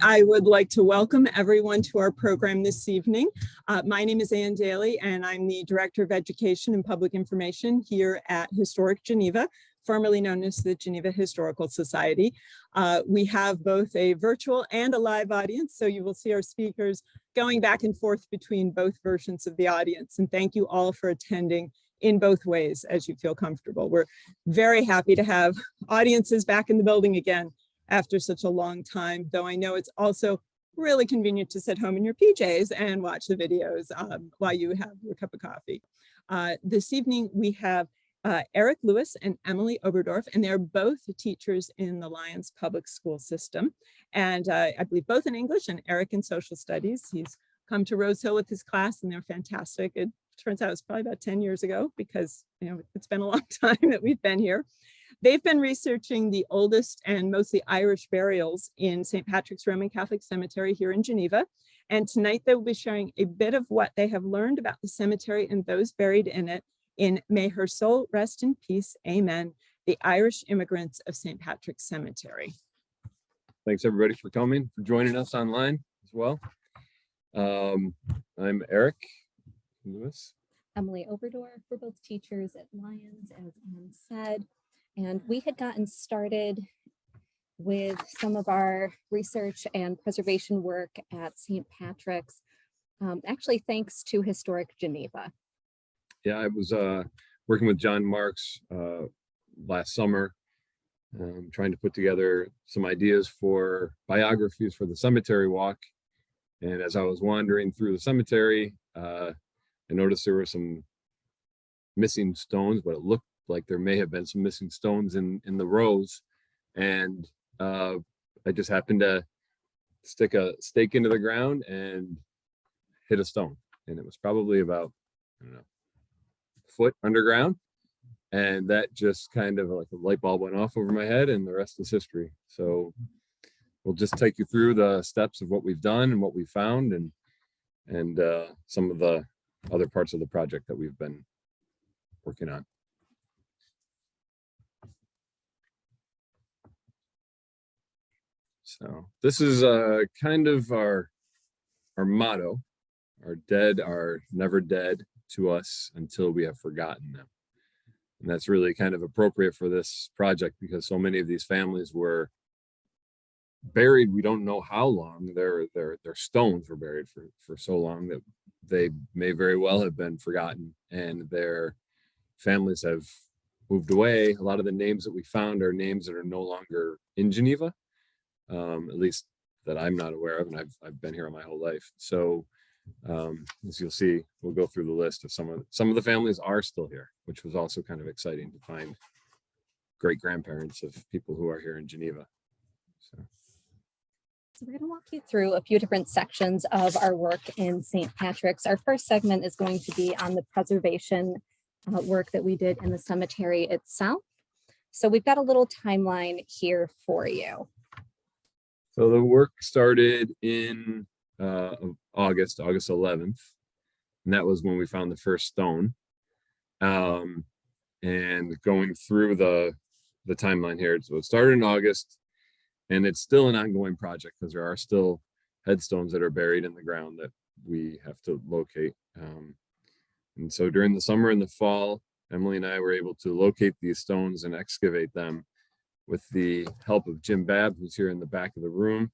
I would like to welcome everyone to our program this evening. My name is Ann Daly, and I'm the Director of Education and Public Information here at Historic Geneva, formerly known as the Geneva Historical Society. We have both a virtual and a live audience, so you will see our speakers going back and forth between both versions of the audience. And thank you all for attending in both ways as you feel comfortable. We're very happy to have audiences back in the building again after such a long time, though I know it's also really convenient to sit home in your PJs and watch the videos while you have your cup of coffee. This evening we have Eric Lewis and Emily Oberdorf, and they're both teachers in the Lyons Public School System. And I believe both in English and Eric in social studies. He's come to Rose Hill with his class and they're fantastic. It turns out it's probably about 10 years ago because it's been a long time that we've been here. They've been researching the oldest and mostly Irish burials in St. Patrick's Roman Catholic Cemetery here in Geneva. And tonight they will be sharing a bit of what they have learned about the cemetery and those buried in it in May Her Soul Rest in Peace, Amen, the Irish Immigrants of St. Patrick's Cemetery. Thanks everybody for coming, for joining us online as well. I'm Eric Lewis. Emily Oberdorf. We're both teachers at Lyons, as Ann said. And we had gotten started with some of our research and preservation work at St. Patrick's, actually thanks to Historic Geneva. Yeah, I was working with John Marks last summer, trying to put together some ideas for biographies for the cemetery walk. And as I was wandering through the cemetery, I noticed there were some missing stones, but it looked like there may have been some missing stones in the rows. And I just happened to stick a stake into the ground and hit a stone. And it was probably about, I don't know, a foot underground. And that just kind of like a light bulb went off over my head, and the rest is history. So we'll just take you through the steps of what we've done and what we found, and some of the other parts of the project that we've been working on. So this is kind of our motto: our dead are never dead to us until we have forgotten them. And that's really kind of appropriate for this project because so many of these families were buried, we don't know how long. Their stones were buried for so long that they may very well have been forgotten, and their families have moved away. A lot of the names that we found are names that are no longer in Geneva, at least that I'm not aware of, and I've been here my whole life. So as you'll see, we'll go through the list of some of the families are still here, which was also kind of exciting to find great grandparents of people who are here in Geneva. So we're going to walk you through a few different sections of our work in St. Patrick's. Our first segment is going to be on the preservation work that we did in the cemetery itself. So we've got a little timeline here for you. So the work started in August 11th, and that was when we found the first stone. And going through the timeline here, so it started in August, and it's still an ongoing project because there are still headstones that are buried in the ground that we have to locate. And so during the summer and the fall, Emily and I were able to locate these stones and excavate them with the help of Jim Babb, who's here in the back of the room.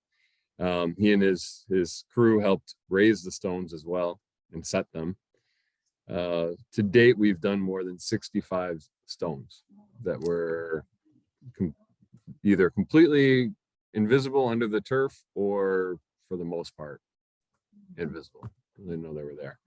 He and his crew helped raise the stones as well and set them. To date, we've done more than 65 stones that were either completely invisible under the turf or, for the most part, invisible. I didn't know they were there.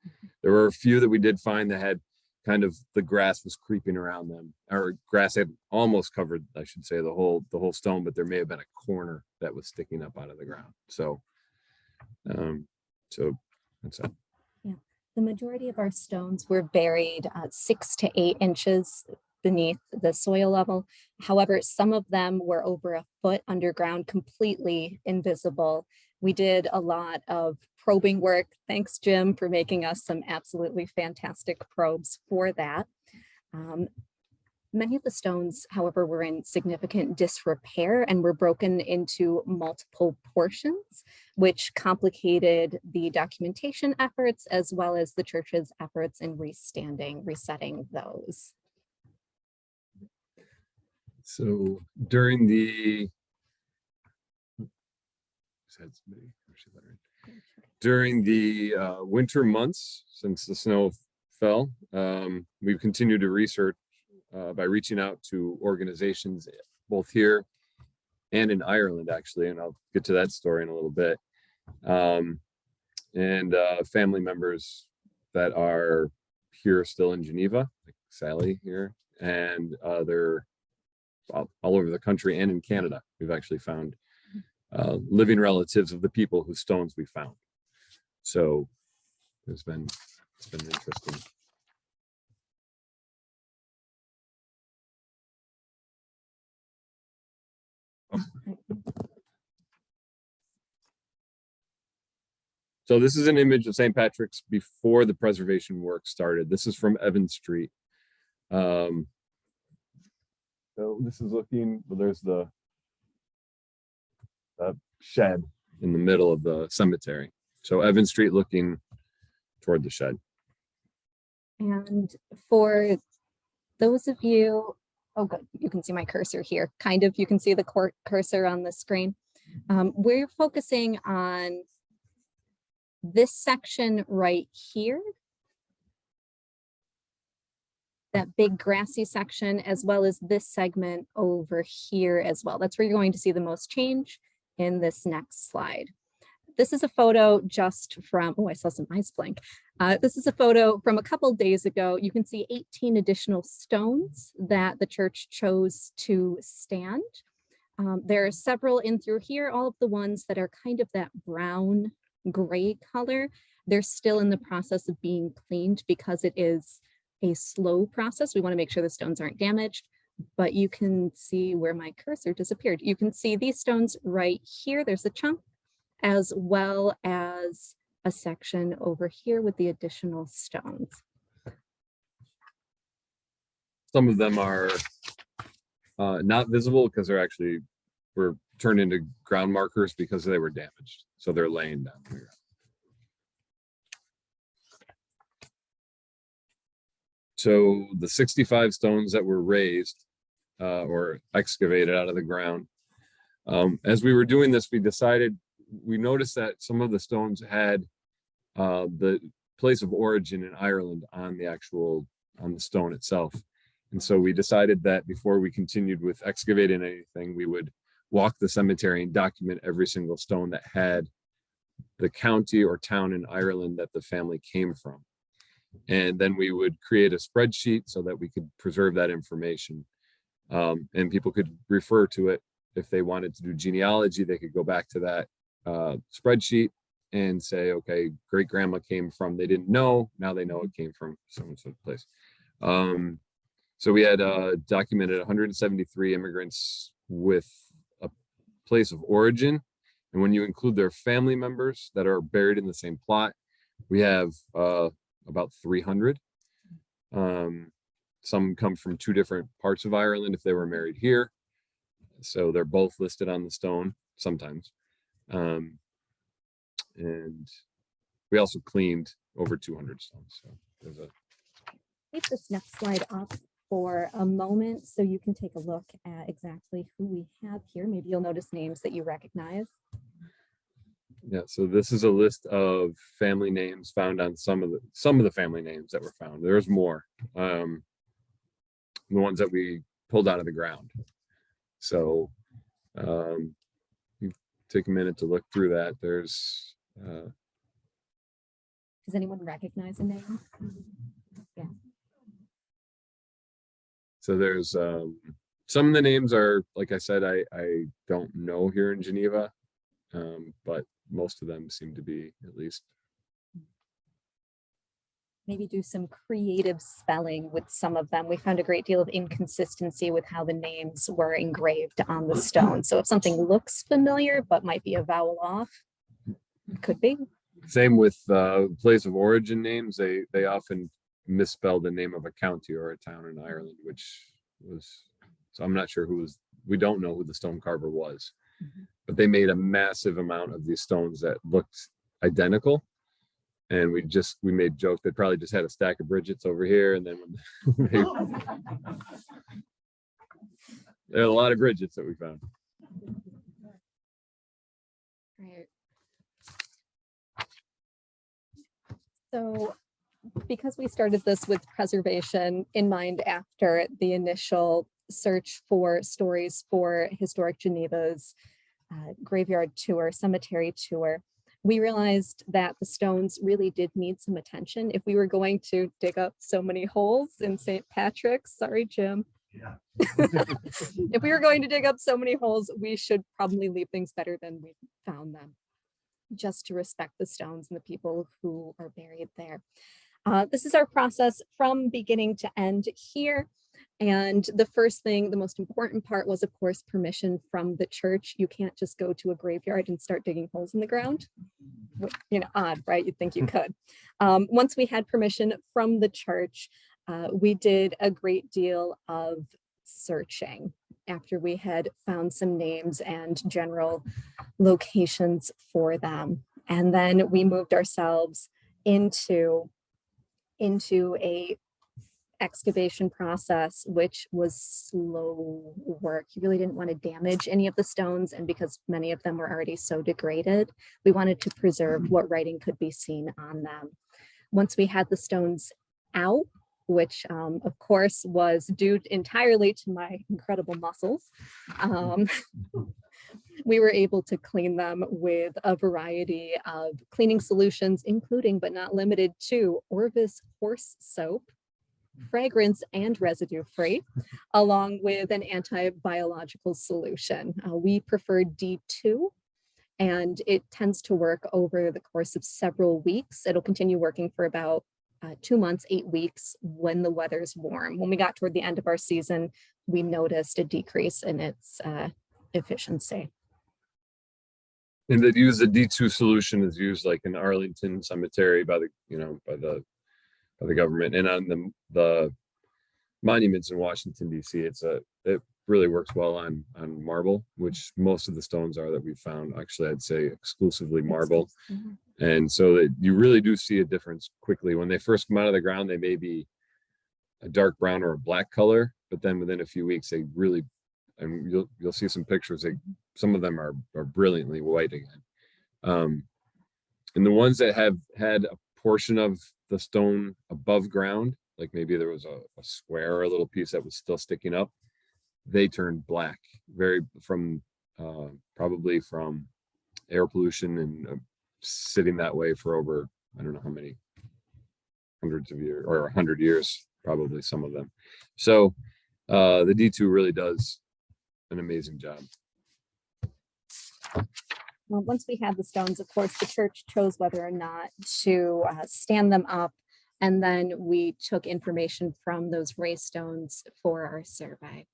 There were a few that we did find that had kind of, the grass was creeping around them, or grass had almost covered, I should say, the whole stone, but there may have been a corner that was sticking up out of the ground. So that's it. Yeah, the majority of our stones were buried 6 to 8 inches beneath the soil level. However, some of them were over a foot underground, completely invisible. We did a lot of probing work. Thanks, Jim, for making us some absolutely fantastic probes for that. Many of the stones, however, were in significant disrepair and were broken into multiple portions, which complicated the documentation efforts as well as the church's efforts in resetting those. So during the winter months, since the snow fell, we've continued to research by reaching out to organizations both here and in Ireland, actually, and I'll get to that story in a little bit, and family members that are here still in Geneva, like Sally here, and they're all over the country and in Canada. We've actually found living relatives of the people whose stones we found. So it's been interesting. So this is an image of St. Patrick's before the preservation work started. This is from Evan Street. So this is looking, well, there's the shed in the middle of the cemetery. So Evan Street looking toward the shed. And for those of you, oh good, you can see my cursor here, kind of, you can see the cursor on the screen. We're focusing on this section right here, that big grassy section, as well as this segment over here as well. That's where you're going to see the most change in this next slide. This is a photo just from, oh, I saw some eyes blink. This is a photo from a couple days ago. You can see 18 additional stones that the church chose to stand. There are several in through here, all of the ones that are kind of that brown gray color. They're still in the process of being cleaned because it is a slow process. We want to make sure the stones aren't damaged, but you can see where my cursor disappeared. You can see these stones right here. There's a chunk, as well as a section over here with the additional stones. Some of them are not visible because they're actually were turned into ground markers because they were damaged. So they're laying down here. So the 65 stones that were raised or excavated out of the ground, as we were doing this, we noticed that some of the stones had the place of origin in Ireland on the stone itself. And so we decided that before we continued with excavating anything, we would walk the cemetery and document every single stone that had the county or town in Ireland that the family came from. And then we would create a spreadsheet so that we could preserve that information. And people could refer to it. If they wanted to do genealogy, they could go back to that spreadsheet and say, okay, great grandma came from, they didn't know, now they know it came from some place. So we had documented 173 immigrants with a place of origin. And when you include their family members that are buried in the same plot, we have about 300. Some come from 2 different parts of Ireland if they were married here. So they're both listed on the stone sometimes. And we also cleaned over 200 stones. So there's a. Leave this next slide up for a moment so you can take a look at exactly who we have here. Maybe you'll notice names that you recognize. Yeah, so this is a list of family names found on some of the family names that were found. There's more. The ones that we pulled out of the ground. So you take a minute to look through that. There's does anyone recognize a name? Yeah. So there's some of the names are, like I said, I don't know here in Geneva, but most of them seem to be at least. Maybe do some creative spelling with some of them. We found a great deal of inconsistency with how the names were engraved on the stone. So if something looks familiar but might be a vowel off, it could be. Same with place of origin names. They often misspell the name of a county or a town in Ireland, which so I'm not sure we don't know who the stone carver was, Mhm. but they made a massive amount of these stones that looked identical. And we made jokes. They probably just had a stack of Bridgets over here. And then there are a lot of Bridgets that we found. Right. So because we started this with preservation in mind after the initial search for stories for Historic Geneva's graveyard tour, cemetery tour, we realized that the stones really did need some attention. If we were going to dig up so many holes in St. Patrick's, sorry, Jim. Yeah. If we were going to dig up so many holes, we should probably leave things better than we found them, just to respect the stones and the people who are buried there. This is our process from beginning to end here. And the first thing, the most important part was, of course, permission from the church. You can't just go to a graveyard and start digging holes in the ground. You know, odd, right? You'd think you could. Once we had permission from the church, we did a great deal of searching after we had found some names and general locations for them. And then we moved ourselves into a excavation process, which was slow work. You really didn't want to damage any of the stones, and because many of them were already so degraded, we wanted to preserve what writing could be seen on them. Once we had the stones out, which of course was due entirely to my incredible muscles, we were able to clean them with a variety of cleaning solutions, including but not limited to Orvis horse soap, fragrance and residue free, along with an anti-biological solution. We prefer D2, and it tends to work over the course of several weeks. It'll continue working for about 2 months, 8 weeks when the weather's warm. When we got toward the end of our season, we noticed a decrease in its efficiency. And they use the D2 solution is used like in Arlington Cemetery by the government, and on the monuments in Washington D.C. it really works well on marble, which most of the stones are that we found. Actually, I'd say exclusively marble. Mhm. And so that you really do see a difference quickly. When they first come out of the ground, they may be a dark brown or a black color, but then within a few weeks, they really, and you'll see some pictures. Some of them are brilliantly white again. And the ones that have had a portion of the stone above ground, like maybe there was a square or a little piece that was still sticking up, they turned black, probably from air pollution and sitting that way for over, I don't know how many hundreds of years, or 100 years, probably some of them. So the D2 really does an amazing job. Well, once we had the stones, of course, the church chose whether or not to stand them up, and then we took information from those raised stones for our survey.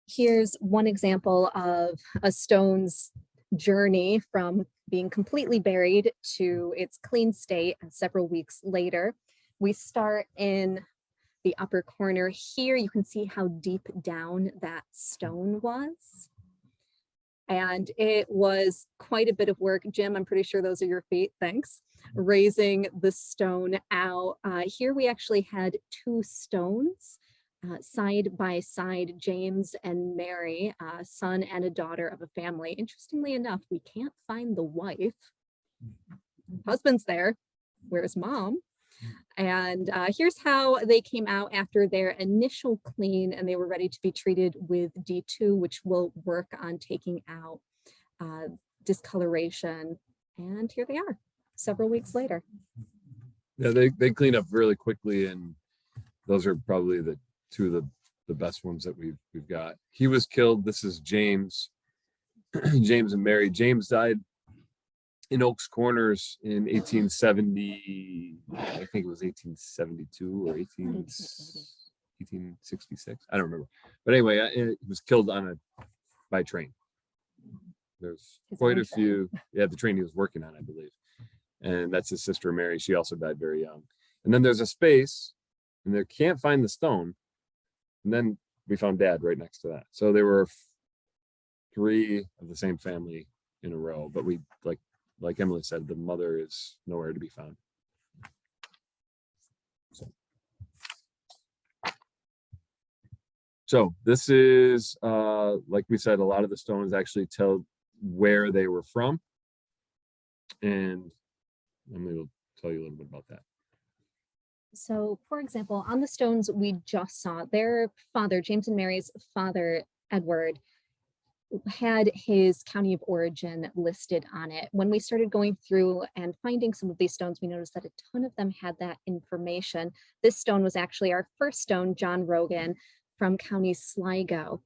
Here's one example of a stone's journey from being completely buried to its clean state several weeks later. We start in the upper corner here. You can see how deep down that stone was. And it was quite a bit of work. Jim, I'm pretty sure those are your feet, thanks. Raising the stone out. Here we actually had 2 stones side by side, James and Mary, a son and a daughter of a family. Interestingly enough, we can't find the wife. Husband's there. Where's mom? And here's how they came out after their initial clean, and they were ready to be treated with D2, which will work on taking out discoloration. And here they are several weeks later. Yeah, they clean up really quickly, and those are probably the 2 of the best ones that we've got. He was killed. This is James, James and Mary. James died in Oaks Corners in 1870. I think it was 1872 or 1866. I don't remember. But anyway, it was killed by train. There's quite a few. Yeah, the train he was working on, I believe. And that's his sister Mary. She also died very young. And then there's a space and they can't find the stone. And then we found Dad right next to that. So there were 3 of the same family in a row, but we, like Emily said, the mother is nowhere to be found. So this is, like we said, a lot of the stones actually tell where they were from. And Emily will tell you a little bit about that. So, for example, on the stones we just saw, their father, James and Mary's father, Edward, had his county of origin listed on it. When we started going through and finding some of these stones, we noticed that a ton of them had that information. This stone was actually our first stone, John Rogan, from County Sligo.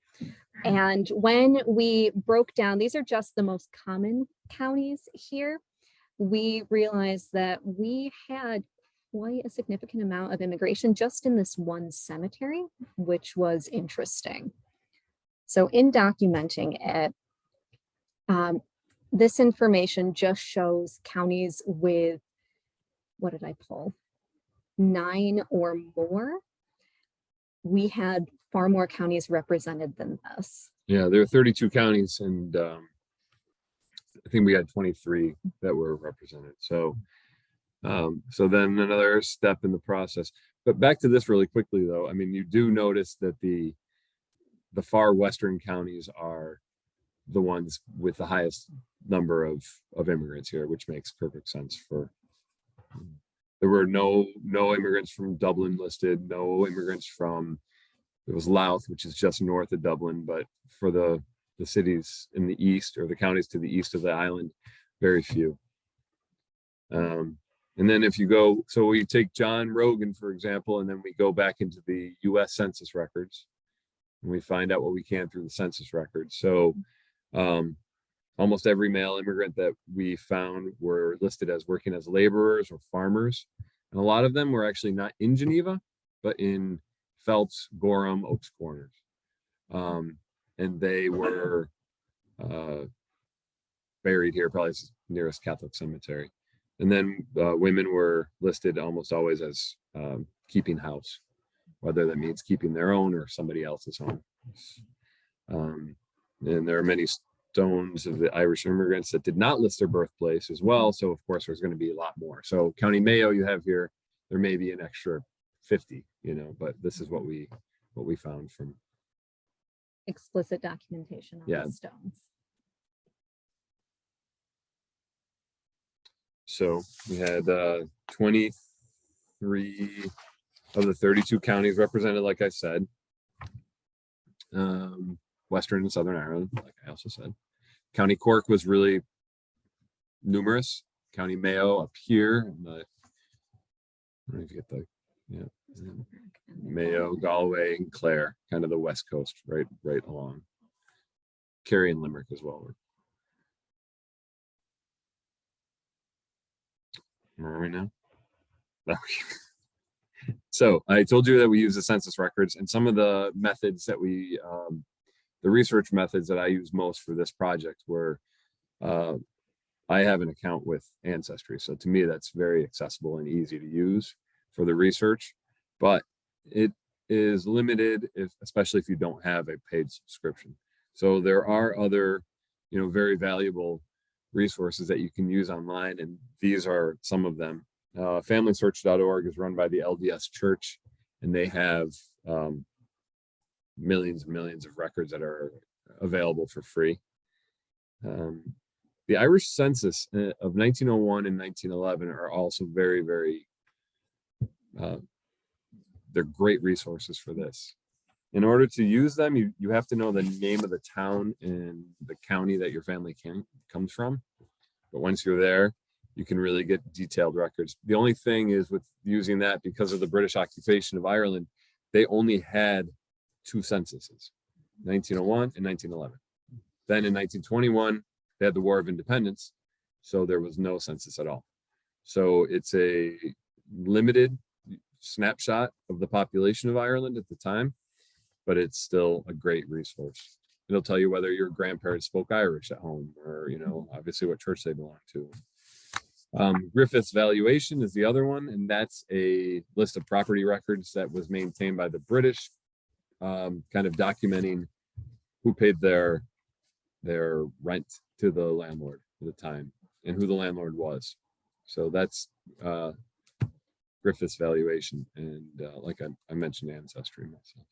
And when we broke down, these are just the most common counties here, we realized that we had quite a significant amount of immigration just in this one cemetery, which was interesting. So in documenting it, this information just shows counties with, what did I pull? 9 or more. We had far more counties represented than this. Yeah, there are 32 counties, and I think we had 23 that were represented. So, so then another step in the process. But back to this really quickly, though. I mean, you do notice that the far western counties are the ones with the highest number of immigrants here, which makes perfect sense. For there were no immigrants from Dublin listed, no immigrants from, it was Louth, which is just north of Dublin, but for the cities in the east, or the counties to the east of the island, very few. And then if you go, so we take John Rogan, for example, and then we go back into the US Census records, and we find out what we can through the census records. So almost every male immigrant that we found were listed as working as laborers or farmers. And a lot of them were actually not in Geneva, but in Phelps, Gorham, Oaks Corners. And they were buried here, probably nearest Catholic cemetery. And then women were listed almost always as keeping house, whether that means keeping their own or somebody else's home. And there are many stones of the Irish immigrants that did not list their birthplace as well. So of course there's going to be a lot more. So County Mayo you have here, there may be an extra 50, but this is what we found from explicit documentation on the stones. So we had 23 of the 32 counties represented, like I said. Western and Southern Ireland, like I also said. County Cork was really numerous. County Mayo up here, I don't know if you get Mayo, Galway, and Clare, kind of the west coast, right along. Kerry and Limerick as well. Right now. So I told you that we use the census records, and some of the methods that we, the research methods that I use most for this project were, I have an account with Ancestry. So to me, that's very accessible and easy to use for the research, but it is limited, especially if you don't have a paid subscription. So there are other, very valuable resources that you can use online, and these are some of them. FamilySearch.org is run by the LDS Church, and they have millions and millions of records that are available for free. The Irish Census of 1901 and 1911 are also very, very, they're great resources for this. In order to use them, you have to know the name of the town and the county that your family comes from. But once you're there, you can really get detailed records. The only thing is with using that, because of the British occupation of Ireland, they only had 2 censuses, 1901 and 1911. Then in 1921, they had the War of Independence, so there was no census at all. So it's a limited snapshot of the population of Ireland at the time, but it's still a great resource. It'll tell you whether your grandparents spoke Irish at home, or obviously what church they belong to. Griffith's valuation is the other one, and that's a list of property records that was maintained by the British, kind of documenting who paid their rent to the landlord at the time and who the landlord was. So that's Griffith's valuation, and like I mentioned, ancestry myself.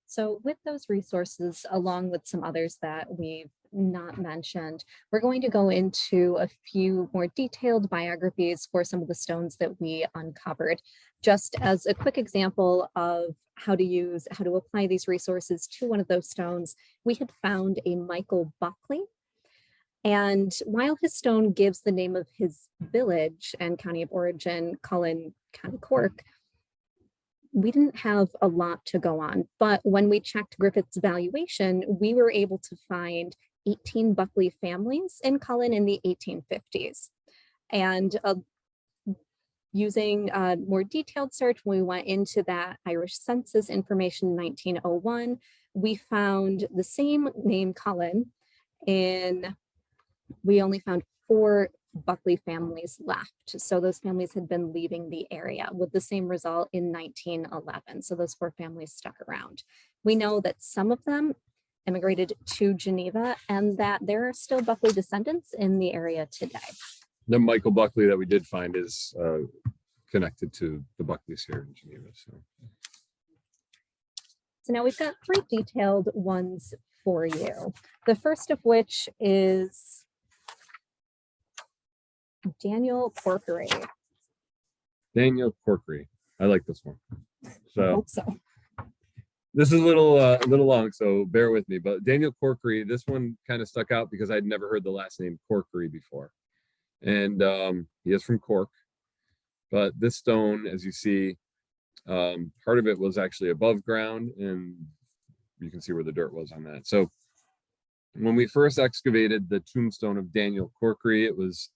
So with those resources, along with some others that we've not mentioned, we're going to go into a few more detailed biographies for some of the stones that we uncovered. Just as a quick example of how to apply these resources to one of those stones, we had found a Michael Buckley. And while his stone gives the name of his village and county of origin, Cullen, County Cork, we didn't have a lot to go on. But when we checked Griffith's valuation, we were able to find 18 Buckley families in Cullen in the 1850s. And using a more detailed search, when we went into that Irish census information in 1901, we found the same name Cullen we only found 4 Buckley families left. So those families had been leaving the area, with the same result in 1911. So those 4 families stuck around. We know that some of them immigrated to Geneva and that there are still Buckley descendants in the area today. The Michael Buckley that we did find is connected to the Buckleys here in Geneva. So now we've got 3 detailed ones for you. The first of which is Daniel Corkery. Daniel Corkery. I like this one. I So hope so. this is a little long, so bear with me. But Daniel Corkery, this one kind of stuck out because I'd never heard the last name Corkery before. And he is from Cork. But this stone, as you see, part of it was actually above ground, and you can see where the dirt was on that. So when we first excavated the tombstone of Daniel Corkery, it was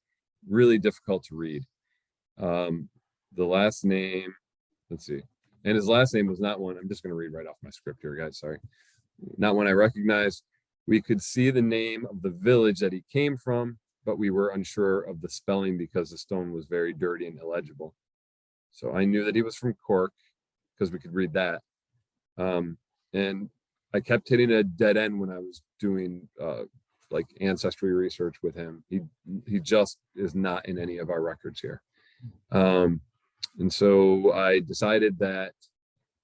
really difficult to read. The last name, let's see, and his last name was not one, I'm just going to read right off my script here, guys, sorry. Not one I recognized. We could see the name of the village that he came from, but we were unsure of the spelling because the stone was very dirty and illegible. So I knew that he was from Cork because we could read that. And I kept hitting a dead end when I was doing like ancestry research with him. He just is not in any of our records here. And so I decided that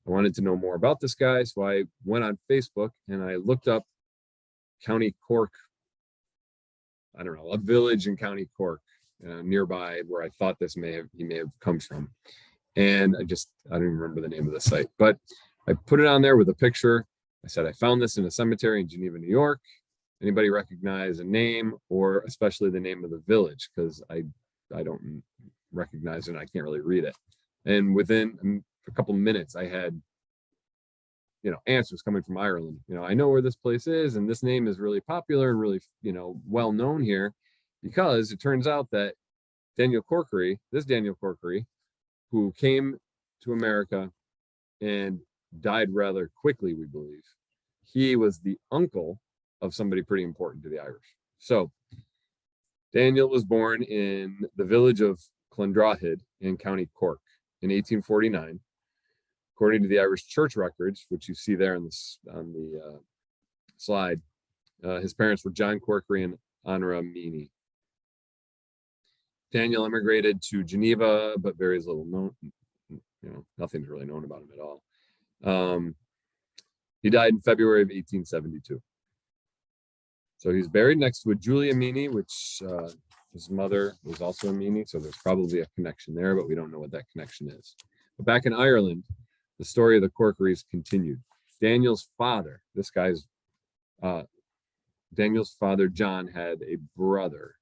I wanted to know more about this guy. So I went on Facebook and I looked up County Cork, I don't know, a village in County Cork nearby where I thought he may have come from. And I don't even remember the name of the site, but I put it on there with a picture. I said, I found this in a cemetery in Geneva, New York. Anybody recognize a name, or especially the name of the village? Because I don't recognize it and I can't really read it. And within a couple of minutes, I had, answers coming from Ireland. I know where this place is, and this name is really popular and really, well known here, because it turns out that Daniel Corkery, who came to America and died rather quickly, we believe, he was the uncle of somebody pretty important to the Irish. So Daniel was born in the village of Clondrahid in County Cork in 1849. According to the Irish church records, which you see there on the slide, his parents were John Corkery and Honora Meany. Daniel immigrated to Geneva, but very little known, nothing's really known about him at all. He died in February of 1872. So he's buried next to a Julia Meany, which his mother was also a Meany, so there's probably a connection there, but we don't know what that connection is. But back in Ireland, the story of the Corkerys continued. Daniel's father, Daniel's father, John, had a brother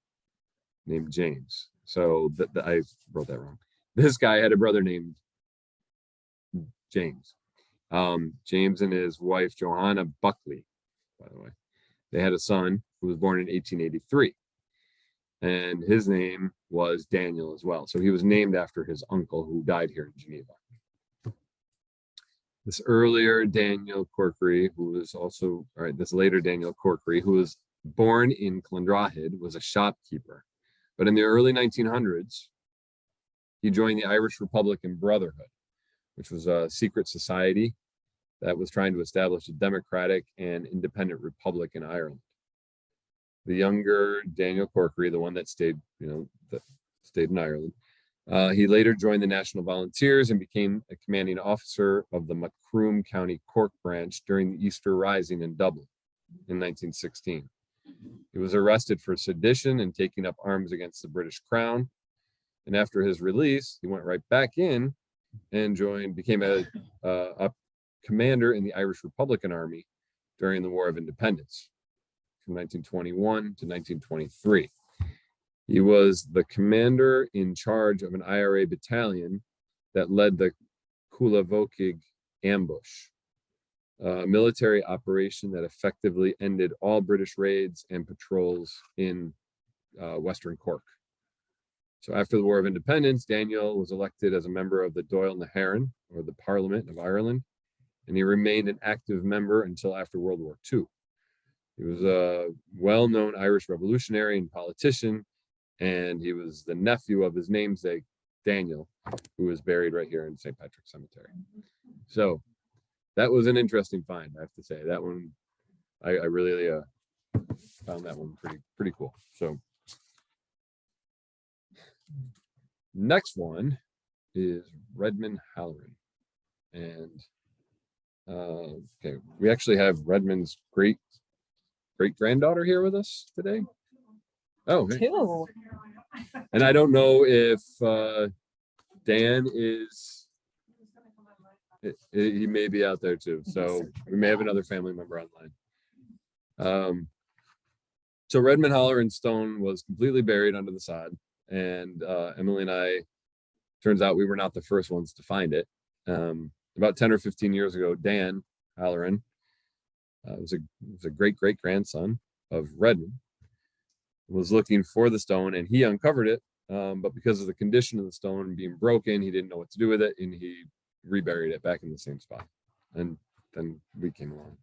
named James. So I wrote that wrong. This guy had a brother named James. James and his wife, Johanna Buckley, by the way. They had a son who was born in 1883. And his name was Daniel as well. So he was named after his uncle who died here in Geneva. This earlier Daniel Corkery, this later Daniel Corkery, who was born in Clondrahid, was a shopkeeper. But in the early 1900s, he joined the Irish Republican Brotherhood, which was a secret society that was trying to establish a democratic and independent republic in Ireland. The younger Daniel Corkery, the one that stayed, that stayed in Ireland, he later joined the National Volunteers and became a commanding officer of the Macroom County Cork branch during the Easter Rising in Dublin in 1916. He was arrested for sedition and taking up arms against the British Crown. And after his release, he went right back in and became a commander in the Irish Republican Army during the War of Independence from 1921 to 1923. He was the commander in charge of an IRA battalion that led the Kulavokig ambush, a military operation that effectively ended all British raids and patrols in Western Cork. So after the War of Independence, Daniel was elected as a member of the Dáil na hÉireann, or the Parliament of Ireland, and he remained an active member until after World War II. He was a well-known Irish revolutionary and politician, and he was the nephew of his namesake, Daniel, who was buried right here in St. Patrick's Cemetery. So that was an interesting find, I have to say. That one, I really found that one pretty cool. So next one is Redmond Halloran. And okay, we actually have Redmond's great-granddaughter here with us today. Oh, hey. Two. And I don't know if Dan is, he may be out there too. So we may have another family member online. So Redmond Halloran stone was completely buried under the sod. And Emily and I, turns out we were not the first ones to find it. About 10 or 15 years ago, Dan Halloran was a great-great-grandson of Redmond, was looking for the stone, and he uncovered it, but because of the condition of the stone being broken, he didn't know what to do with it, and he reburied it back in the same spot. And then we came along.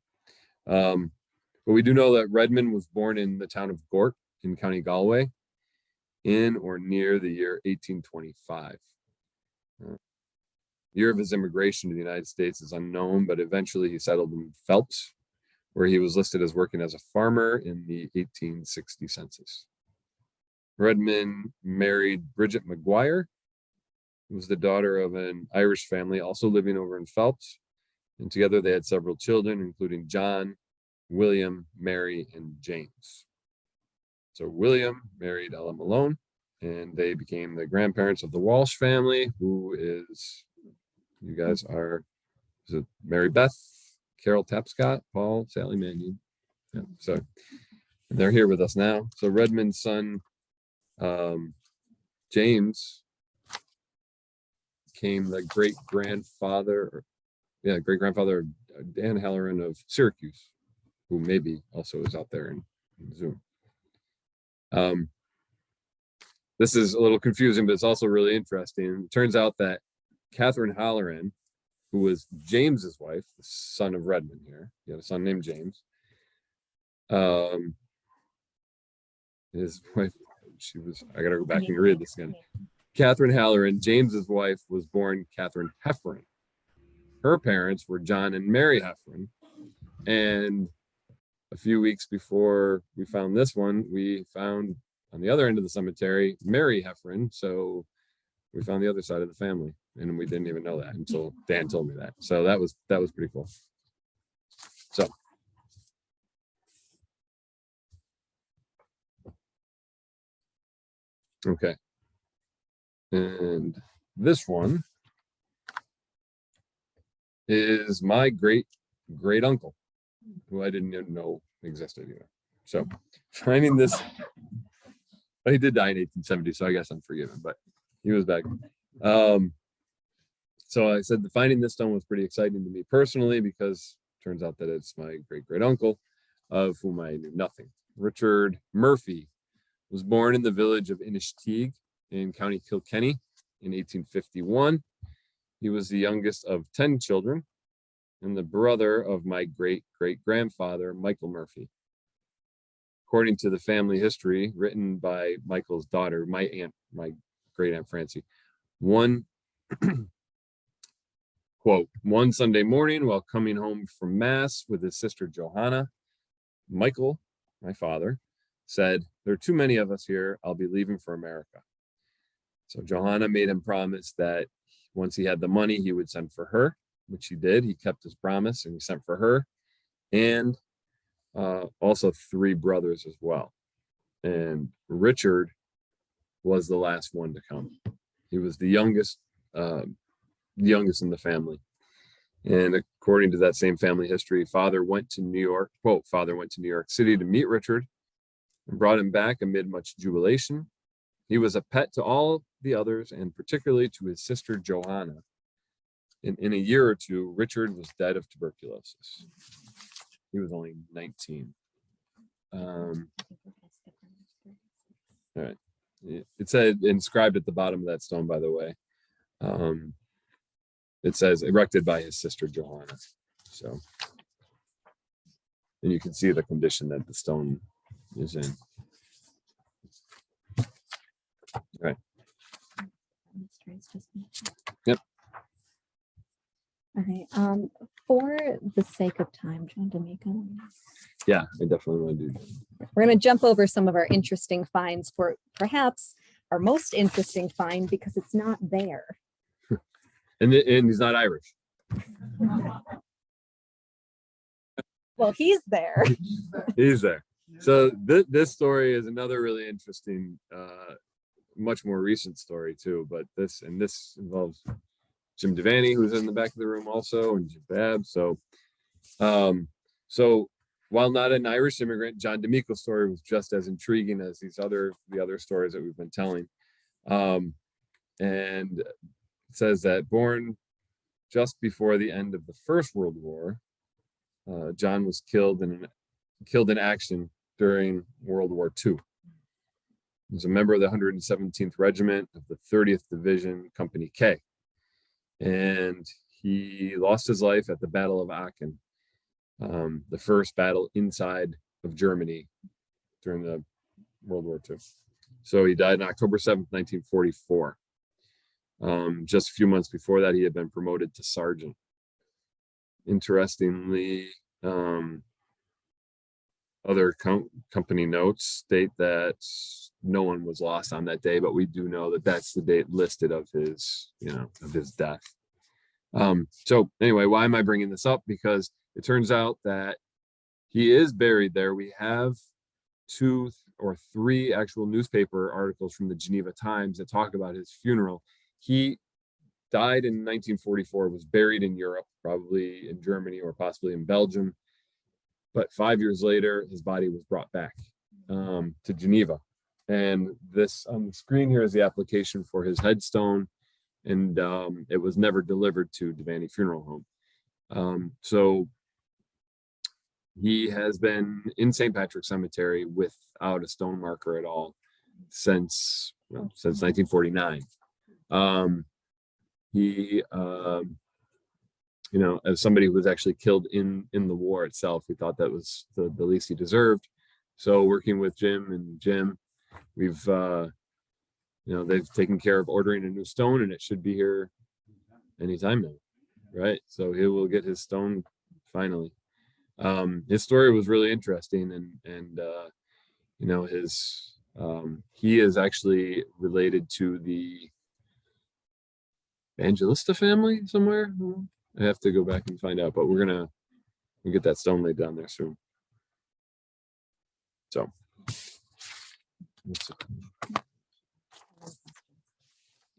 But we do know that Redmond was born in the town of Gort in County Galway in or near the year 1825. Year of his immigration to the United States is unknown, but eventually he settled in Phelps, where he was listed as working as a farmer in the 1860 census. Redmond married Bridget McGuire, who was the daughter of an Irish family also living over in Phelps. And together they had several children, including John, William, Mary, and James. So William married Ella Malone, and they became the grandparents of the Walsh family, who is, you guys are, is it Mary Beth, Carol Tapscott, Paul, Sally Mannion. Yeah, so they're here with us now. So Redmond's son, James, became the great-grandfather of Dan Halloran of Syracuse, who maybe also is out there in Zoom. This is a little confusing, but it's also really interesting. It turns out that Catherine Halloran, who was James's wife, the son of Redmond here. He had a son named James. His wife, I gotta go back and read this again. Catherine Halloran, James's wife, was born Catherine Heffernan. Her parents were John and Mary Heffernan. And a few weeks before we found this one, we found on the other end of the cemetery, Mary Heffernan. So we found the other side of the family. And we didn't even know that until Dan told me that. So that was pretty cool. So okay. And this one is my great uncle, who I didn't even know existed either. So finding this, but he did die in 1870, so I guess I'm forgiven, but he was back. So I said finding this stone was pretty exciting to me personally, because it turns out that it's my great uncle, of whom I knew nothing. Richard Murphy was born in the village of Inishtig in County Kilkenny in 1851. He was the youngest of 10 children and the brother of my great-great-grandfather, Michael Murphy. according to the family history written by Michael's daughter, my great aunt Francie, one quote, one Sunday morning while coming home from mass with his sister Johanna, Michael, my father, said, "There are too many of us here. I'll be leaving for America." So Johanna made him promise that once he had the money, he would send for her, which he did. He kept his promise and he sent for her, and also 3 brothers as well. And Richard was the last one to come. He was the youngest in the family. And according to that same family history, father went to New York, quote, father went to New York City to meet Richard and brought him back amid much jubilation. He was a pet to all the others and particularly to his sister Johanna. In a year or two, Richard was dead of tuberculosis. He was only 19. All right. It said inscribed at the bottom of that stone, by the way. It says erected by his sister Johanna. So, and you can see the condition that the stone is in. All right. Yep. All right. For the sake of time, John Dmico. Yeah, I definitely want to do that. We're going to jump over some of our interesting finds for perhaps our most interesting find because it's not there. And he's not Irish. Well, he's there. He's there. So this story is another really interesting, much more recent story too. But this involves Jim Devaney, who's in the back of the room also, and Jim Babb. So while not an Irish immigrant, John Dmico's story was just as intriguing as the other stories that we've been telling. And it says that born just before the end of the First World War, John was killed in action during World War II. He was a member of the 117th Regiment of the 30th Division, Company K. And he lost his life at the Battle of Aachen, the first battle inside of Germany during the World War II. So he died on October 7th, 1944. Just a few months before that, he had been promoted to sergeant. Interestingly, other company notes state that no one was lost on that day, but we do know that that's the date listed of his death. So anyway, why am I bringing this up? Because it turns out that he is buried there. We have 2 or 3 actual newspaper articles from the Geneva Times that talk about his funeral. He died in 1944, was buried in Europe, probably in Germany or possibly in Belgium. But 5 years later, his body was brought back to Geneva. And this on the screen here is the application for his headstone. And it was never delivered to Devaney Funeral Home. So he has been in St. Patrick's Cemetery without a stone marker at all since 1949. He, as somebody who was actually killed in the war itself, he thought that was the least he deserved. So working with Jim, we've, they've taken care of ordering a new stone, and it should be here anytime now, right? So he will get his stone finally. His story was really interesting, and he is actually related to the Evangelista family somewhere. I have to go back and find out, but we'll get that stone laid down there soon. So.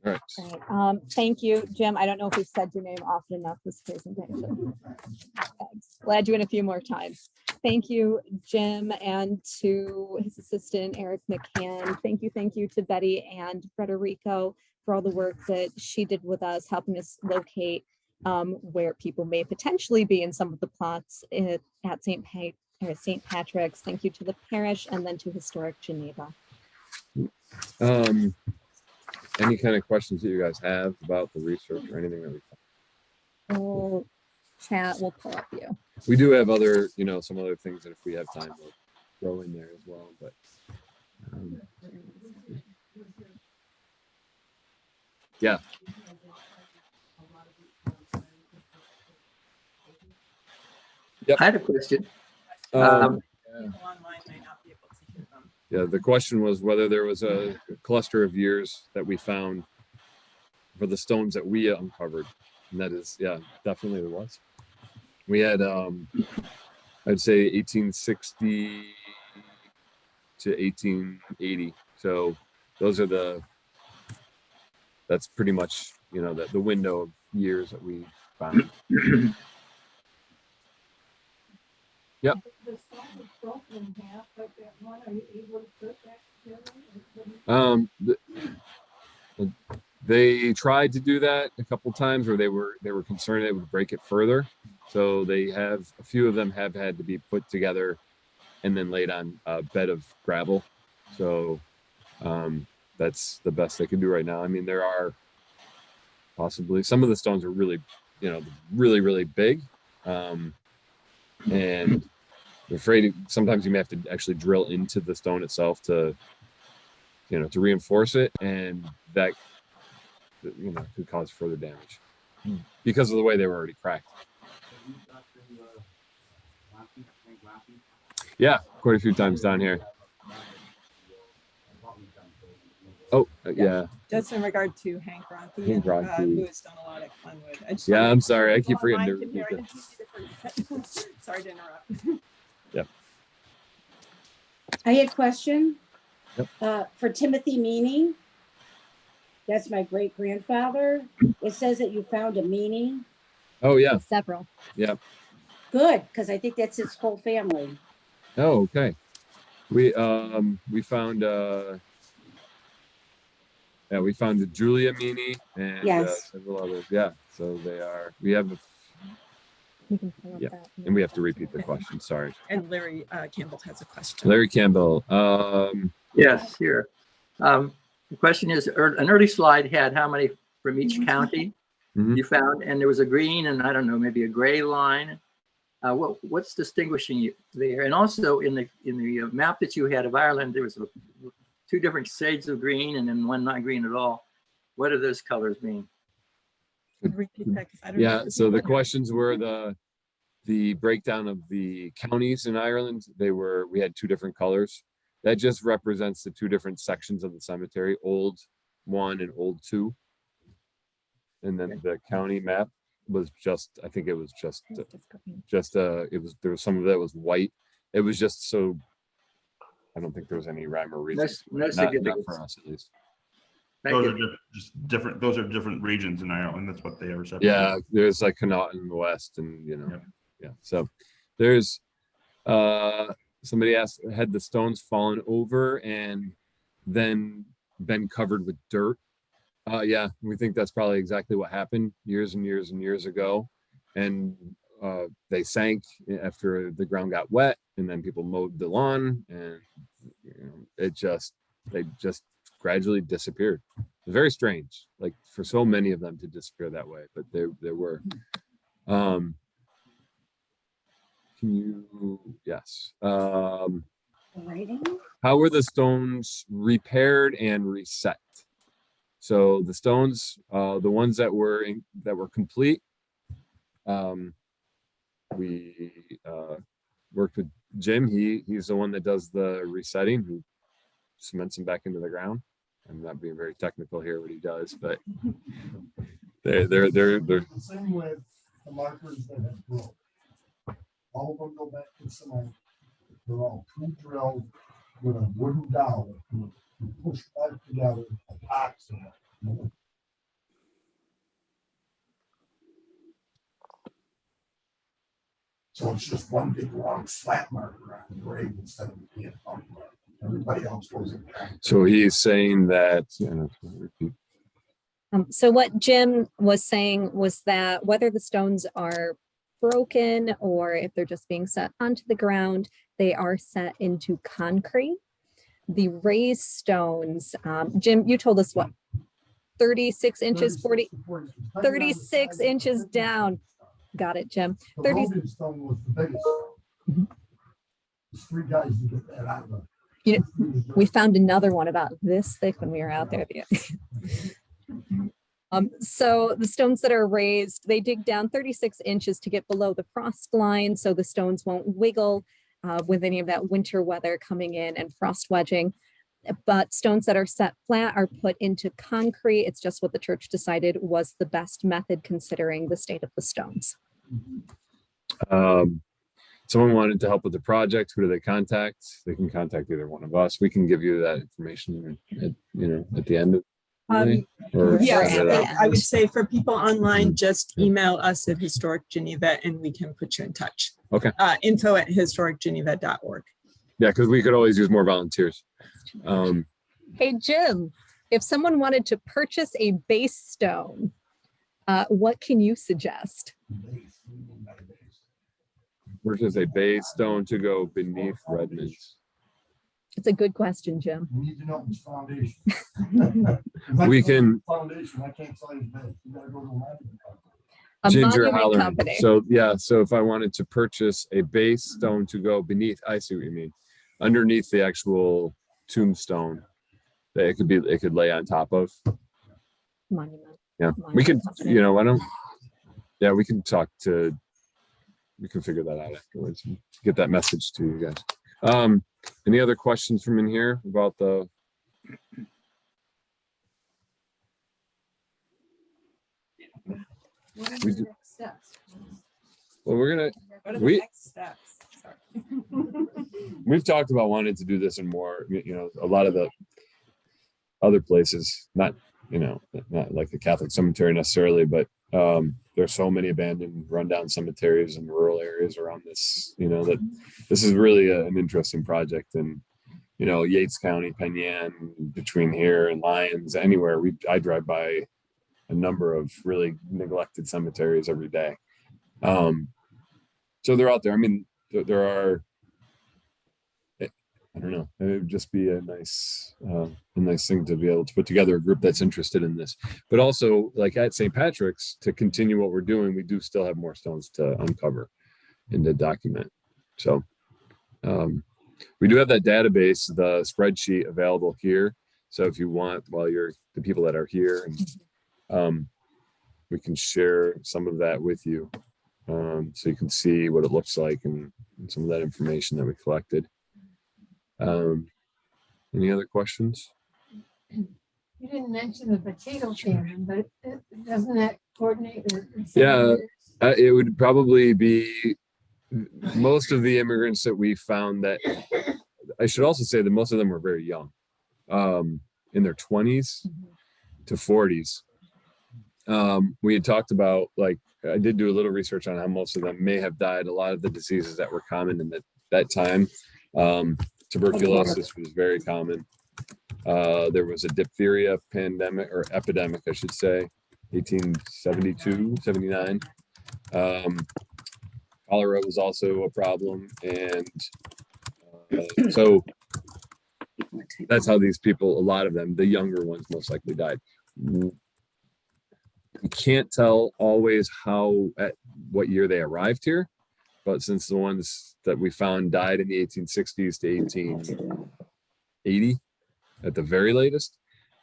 All right. Thank you, Jim. I don't know if we've said your name often enough this presentation. Thanks. Glad you went a few more times. Thank you, Jim, and to his assistant, Eric McCann. Thank you to Betty and Frederico for all the work that she did with us, helping us locate where people may potentially be in some of the plots at St. Patrick's. Thank you to the parish and then to Historic Geneva. Any kind of questions that you guys have about the research or anything that we found? We'll chat, we'll pull up you. We do have other, some other things that if we have time, throw in there as well, but yeah. Yep. I had a question. People online might not be able to hear them. Yeah, the question was whether there was a cluster of years that we found for the stones that we uncovered. And that is, yeah, definitely there was. We had, I'd say 1860 to 1880. So those are that's pretty much, you know, the window of years that we found. Yep. They tried to do that a couple times, where they were concerned it would break it further. So they have, a few of them have had to be put together and then laid on a bed of gravel. So that's the best they can do right now. I mean, there are possibly some of the stones are really, you know, really big, and I'm afraid sometimes you may have to actually drill into the stone itself to, you know, to reinforce it, and that, you know, could cause further damage because of the way they were already cracked. Yeah, quite a few times down here. Oh, yeah. Just in regard to Hank Ronke, Hank Ronke. who has done a lot at Glenwood. Yeah, I'm sorry. I keep people online forgetting to can hear. repeat I didn't mean to forget. Sorry to interrupt. Yep. I had a question. Yep. For Timothy Meany. That's my great grandfather. It says that you found a meaning. Oh, yeah. Several. Yeah. Good, because I think that's his whole family. Oh, okay. We found yeah, we found the Julia Meany and Yes. several others. Yeah, so they are. We have, We can pull up yeah, that. and we have to repeat the question. Sorry, And Larry Campbell has a question. Larry Campbell. Yes, here. The question is, an early slide had how many from each county Mhm. you found, and there was a green and I don't know, maybe a gray line. What's distinguishing you there? And also in the map that you had of Ireland, there was two different shades of green and then one not green at all. What do those colors mean? Repeat that, 'cause I don't Yeah, know. so the questions were the breakdown of the counties in Ireland. We had two different colors. That just represents the two different sections of the cemetery, Old 1 and Old 2. And then the county map was just, I think it was just there was some of that was white. It was just so, I don't think there was any rhyme or reason. No Not significance. for us, at least. Thank Those you. are just different. Those are different regions in Ireland. That's what they are. Yeah, there's like Connaught in the west, and you know, Yeah. yeah. So there's somebody asked, had the stones fallen over and then been covered with dirt? Yeah, we think that's probably exactly what happened years and years and years ago, and they sank after the ground got wet, and then people mowed the lawn, and you know, they just gradually disappeared. Very strange, like for so many of them to disappear that way, but there were. Can you, yes. Writing? How were the stones repaired and reset? So the stones, the ones that were complete, we worked with Jim. He's the one that does the resetting, who cements them back into the ground. I'm not being very technical here what he does, but they're The same with the markers that have broke. All of them go back to cement. They're all pre-drilled with a wooden dowel and pushed back together, epoxy. So it's just one big long flat marker on the grave instead of being a bump marker. Everybody else goes in. so he's saying that, So what Jim was saying was that whether the stones are broken or if they're just being set onto the ground, they are set into concrete. The raised stones, Jim, you told us what, 36 inches, 36 inches down. Got it, Jim. The 30. Roman stone was the biggest stone. There's 3 guys to get that out of the. You know, we found another one about this thick when we were out there. So the stones that are raised, they dig down 36 inches to get below the frost line, so the stones won't wiggle with any of that winter weather coming in and frost wedging. But stones that are set flat are put into concrete. It's just what the church decided was the best method considering the state of the stones. Someone wanted to help with the project. Who do they contact? They can contact either one of us. We can give you that information at, at the end of or Yes, send it out. I would say for people online, just email us at Historic Geneva and we can put you in touch. Okay. info@historicgeneva.org. Yeah, because we could always use more volunteers. Hey, Jim, if someone wanted to purchase a base stone, what can you suggest? Versus a base stone to go beneath Redmond. It's a good question, Jim. We need to know its foundation. We can- Foundation, I can't tell you that. You gotta go to a monument company. A Ginger monument Halloran. company. So yeah, so if I wanted to purchase a base stone to go beneath, I see what you mean, underneath the actual tombstone that it could lay on top of. Monument. Yeah, Monument we could, company. we can we can figure that out afterwards and get that message to you guys. Any other questions from in here about the? We do- Well, we're gonna, What are We- next steps? Sorry. we've talked about wanting to do this in more, a lot of the other places, not like the Catholic cemetery necessarily, but there's so many abandoned rundown cemeteries in rural areas around this, that this is really an interesting project. And, Yates County, Penn Yan, between here and Lyons, anywhere, I drive by a number of really neglected cemeteries every day. So they're out there. I mean, there are, I don't know, it would just be a nice thing to be able to put together a group that's interested in this. But also, like at St. Patrick's, to continue what we're doing, we do still have more stones to uncover and to document. So we do have that database, the spreadsheet available here. So if you want, while you're the people that are here, and we can share some of that with you, so you can see what it looks like and some of that information that we collected. Any other questions? You didn't mention the potato famine, but doesn't that coordinate with? Yeah, it would probably be most of the immigrants that we found. That I should also say that most of them were very young, in their 20s to 40s. We had talked about, like, I did do a little research on how most of them may have died. A lot of the diseases that were common in that time. Tuberculosis was very common. There was a diphtheria pandemic, or epidemic, I should say, 1872, 79. Cholera was also a problem. And so that's how these people, a lot of them, the younger ones most likely died. You can't tell always at what year they arrived here, but since the ones that we found died in the 1860s to 1880 at the very latest,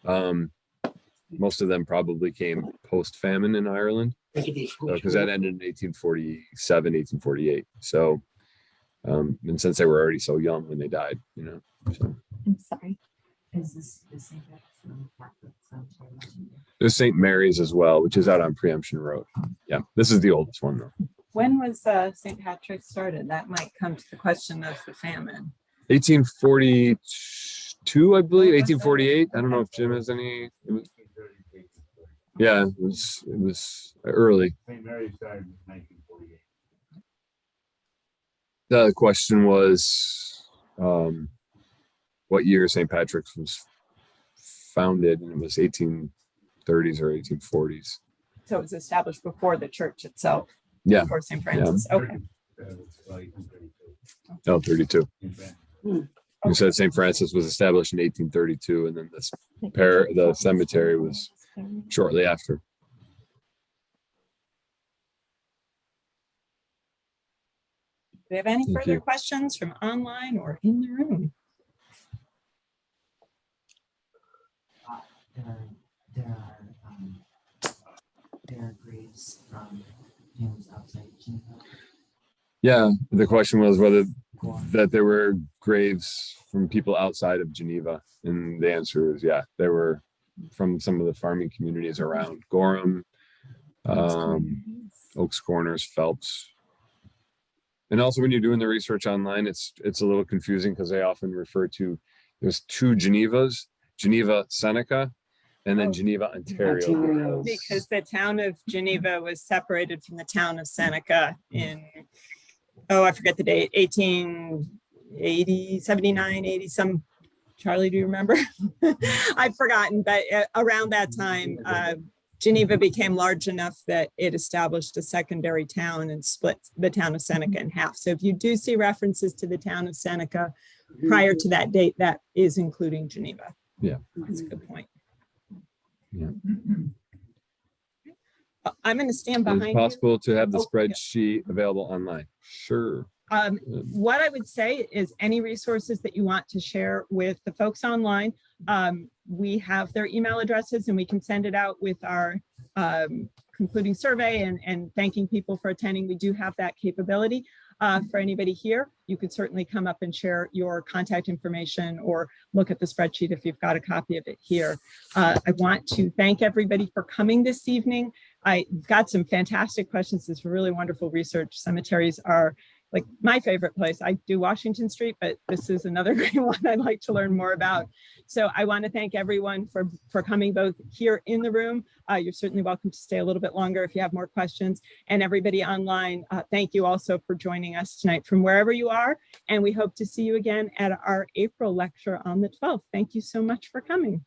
most of them probably came post-famine in Ireland, because that ended in 1847, 1848. So, and since they were already so young when they died, so. I'm sorry. There's St. Mary's as well, which is out on Preemption Road. Yeah, this is the oldest one though. When was St. Patrick's started? That might come to the question of the famine. 1842, I believe, 1848. I don't know if Jim has any. Yeah, it was early. St. Mary's died in 1948. The question was, what year St. Patrick's was founded, and it was 1830s or 1840s. So it was established before the church itself. Yeah. Before St. Francis. Okay. Oh, 32. Hmm. You said St. Francis was established in 1832, and then the cemetery was shortly after. we have any Thank further you. questions from online or in the room? There are graves from families outside Geneva. Yeah, the question was whether Go on. that there were graves from people outside of Geneva, and the answer is yeah, there were from some of the farming communities around Gorham, Oaks Corners, Phelps. And also when you're doing the research online, it's a little confusing because they often refer to, there's two Genevas, Geneva Seneca, and then Oh. Geneva, Ontario. Ontario. Because the town of Geneva was separated from the town of Seneca in, oh, I forget the date, 1880, 79, 80, some, Charlie, do you remember? I've forgotten, but around that time, Geneva became large enough that it established a secondary town and split the town of Seneca in half. So if you do see references to the town of Seneca prior to that date, that is including Geneva. Yeah. That's a good point. Yeah. I'm going to stand Is behind it you. possible to have the Oh, yeah. spreadsheet available online? Sure. What I would say is any resources that you want to share with the folks online, we have their email addresses and we can send it out with our concluding survey and thanking people for attending. We do have that capability. For anybody here, you could certainly come up and share your contact information or look at the spreadsheet if you've got a copy of it here. I want to thank everybody for coming this evening. I got some fantastic questions. It's really wonderful research. Cemeteries are like my favorite place. I do Washington Street, but this is another great one I'd like to learn more about. So I want to thank everyone for coming both here in the room. You're certainly welcome to stay a little bit longer if you have more questions. And everybody online, thank you also for joining us tonight from wherever you are. And we hope to see you again at our April lecture on the 12th. Thank you so much for coming.